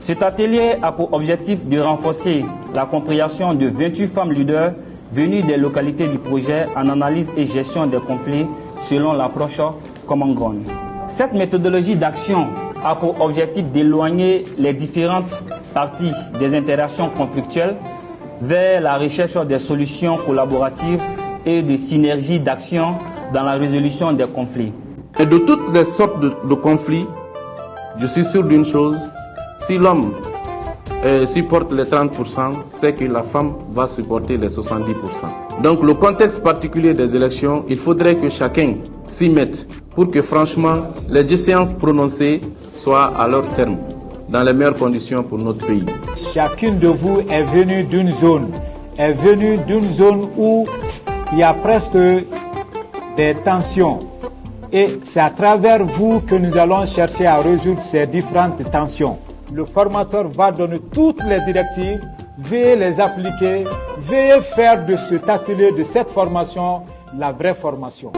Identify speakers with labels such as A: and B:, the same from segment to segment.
A: Cet atelier a pour objectif de renforcer la compréhension de 28 femmes leaders venues des localités du projet en analyse et gestion des conflits selon l'approche Common Ground. Cette méthodologie d'action a pour objectif d'éloigner les différentes parties des interactions conflictuelles vers la recherche des solutions collaboratives et de synergies d'action dans la résolution des conflits.
B: Et de toutes les sortes de conflits, je suis sûr d'une chose, si l'homme supporte les 30%, c'est que la femme va supporter les 70%. Donc le contexte particulier des élections, il faudrait que chacun s'y mette pour que franchement les échéances prononcées soient à leur terme, dans les meilleures conditions pour notre pays.
C: Chacune de vous est venue d'une zone où il y a presque des tensions. Et c'est à travers vous que nous allons chercher à résoudre ces différentes tensions. Le formateur va donner toutes les directives, veuillez les appliquer, veuillez faire de cet atelier, de cette formation, la vraie formation.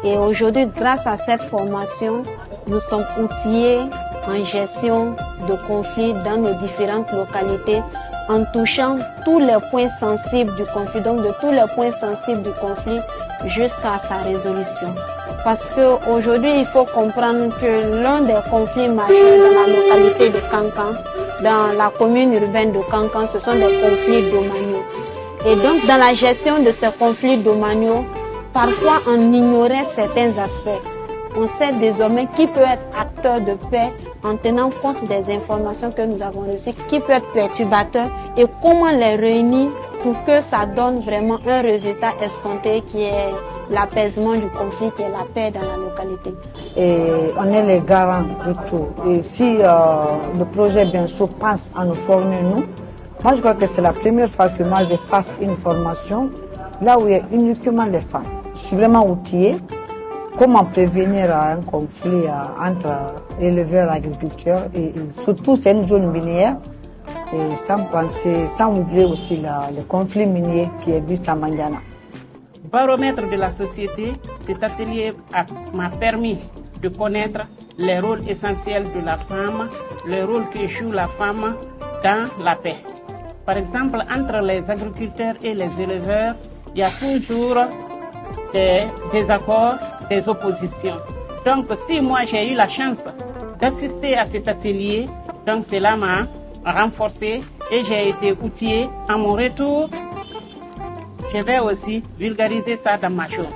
D: Et aujourd'hui, grâce à cette formation, nous sommes outillés en gestion de conflits dans nos différentes localités en touchant tous les points sensibles du conflit, donc de tous les points sensibles du conflit jusqu'à sa résolution. Parce qu'aujourd'hui, il faut comprendre que l'un des conflits majeurs dans la localité de Kankan, dans la commune urbaine de Kankan, ce sont des conflits domaniaux. Et donc, dans la gestion de ces conflits domaniaux, parfois on ignorait certains aspects. On sait désormais qui peut être acteur de paix en tenant compte des informations que nous avons reçues, qui peut être perturbateur et comment les réunir pour que ça donne vraiment un résultat escompté qui est l'apaisement du conflit, qui est la paix dans la localité.
E: Et on est les garants de tout. Et si le projet bien sûr pense à nous former nous, moi je crois que c'est la première fois que moi je fasse une formation là où il y a uniquement les femmes. Je suis vraiment outillée. Comment prévenir un conflit entre éleveurs et agriculteurs et surtout c'est une zone minière et sans oublier aussi le conflit minier qui existe à Mandiana.
F: Baromètre de la société, cet atelier m'a permis de connaître les rôles essentiels de la femme, le rôle que joue la femme dans la paix. Par exemple, entre les agriculteurs et les éleveurs, il y a toujours des désaccords, des oppositions. Donc, si moi j'ai eu la chance d'assister à cet atelier, donc cela m'a renforcé et j'ai été outillée. À mon retour, je vais aussi vulgariser ça dans ma journée.